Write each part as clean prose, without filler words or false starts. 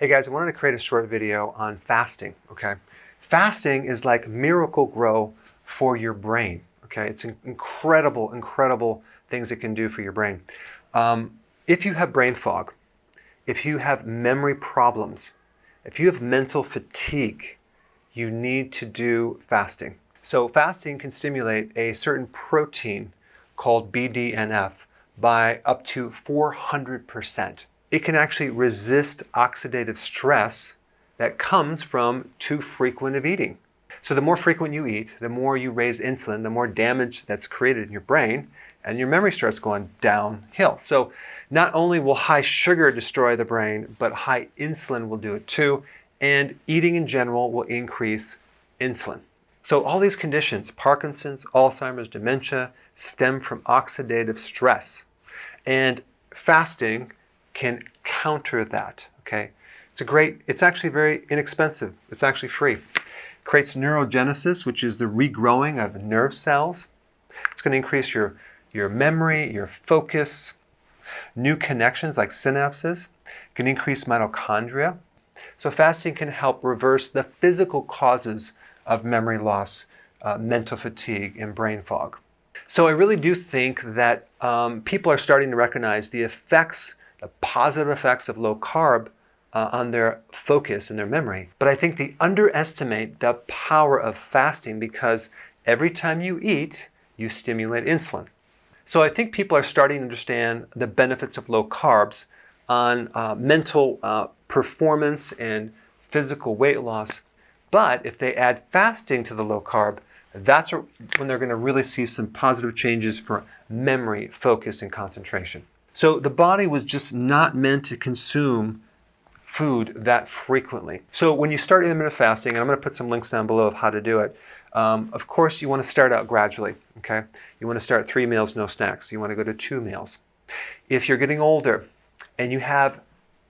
Hey guys, I wanted to create a short video on fasting, okay? Fasting is like Miracle-Gro for your brain, okay? It's incredible things it can do for your brain. If you have brain fog, if you have memory problems, if you have mental fatigue, you need to do fasting. So fasting can stimulate a certain protein called BDNF by up to 400%. It can actually resist oxidative stress that comes from too frequent of eating. So the more frequent you eat, the more you raise insulin, the more damage that's created in your brain, and your memory starts going downhill. So not only will high sugar destroy the brain, but high insulin will do it too, and eating in general will increase insulin. So all these conditions, Parkinson's, Alzheimer's, dementia, stem from oxidative stress. And fasting can counter that, okay? It's actually very inexpensive. It's actually free. Creates neurogenesis, which is the regrowing of nerve cells. It's going to increase your memory, your focus, new connections like synapses. It can increase mitochondria. So fasting can help reverse the physical causes of memory loss, mental fatigue, and brain fog. So I really do think that people are starting to recognize the positive effects of low carb on their focus and their memory. But I think they underestimate the power of fasting because every time you eat, you stimulate insulin. So I think people are starting to understand the benefits of low carbs on mental performance and physical weight loss. But if they add fasting to the low carb, that's when they're going to really see some positive changes for memory, focus, and concentration. So the body was just not meant to consume food that frequently. So when you start intermittent fasting, and I'm going to put some links down below of how to do it, of course you want to start out gradually, okay? You want to start 3 meals, no snacks. You want to go to 2 meals. If you're getting older and you have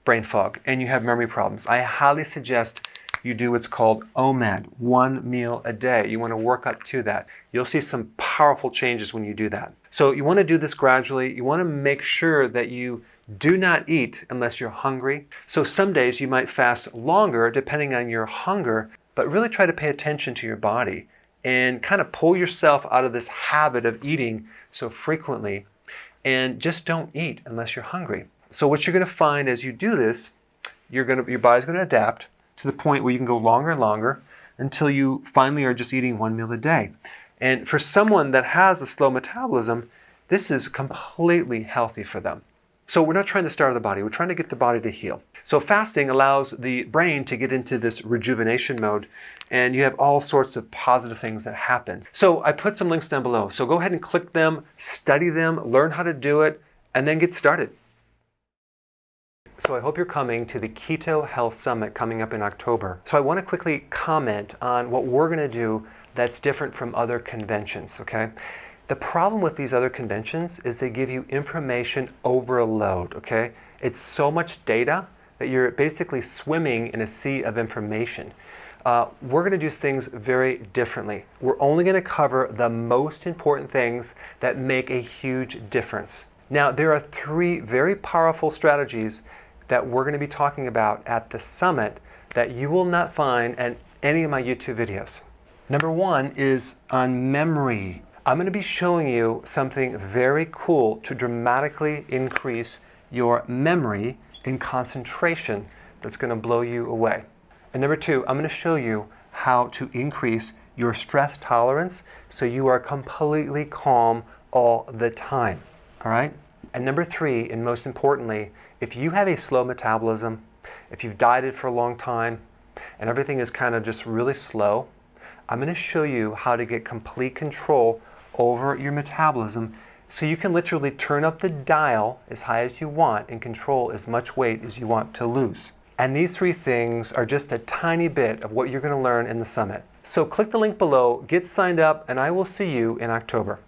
brain fog and you have memory problems, I highly suggest you do what's called OMAD, 1 meal a day. You want to work up to that. You'll see some powerful changes when you do that. So you want to do this gradually. You want to make sure that you do not eat unless you're hungry. So some days you might fast longer depending on your hunger, but really try to pay attention to your body and kind of pull yourself out of this habit of eating so frequently, and just don't eat unless you're hungry. So what you're going to find as you do this, your body's going to adapt to the point where you can go longer and longer until you finally are just eating 1 meal a day. And for someone that has a slow metabolism, this is completely healthy for them. So we're not trying to starve the body, we're trying to get the body to heal. So fasting allows the brain to get into this rejuvenation mode, and you have all sorts of positive things that happen. So I put some links down below. So go ahead and click them, study them, learn how to do it, and then get started. So I hope you're coming to the Keto Health Summit coming up in October. So I want to quickly comment on what we're going to do that's different from other conventions, okay? The problem with these other conventions is they give you information overload, okay? It's so much data that you're basically swimming in a sea of information. We're going to do things very differently. We're only going to cover the most important things that make a huge difference. Now, there are 3 very powerful strategies that we're going to be talking about at the summit that you will not find in any of my YouTube videos. Number 1 is on memory. I'm going to be showing you something very cool to dramatically increase your memory and concentration that's going to blow you away. And number 2, I'm going to show you how to increase your stress tolerance so you are completely calm all the time. All right? And number 3, and most importantly, if you have a slow metabolism, if you've dieted for a long time, and everything is kind of just really slow, I'm going to show you how to get complete control over your metabolism so you can literally turn up the dial as high as you want and control as much weight as you want to lose. And these 3 things are just a tiny bit of what you're going to learn in the summit. So click the link below, get signed up, and I will see you in October.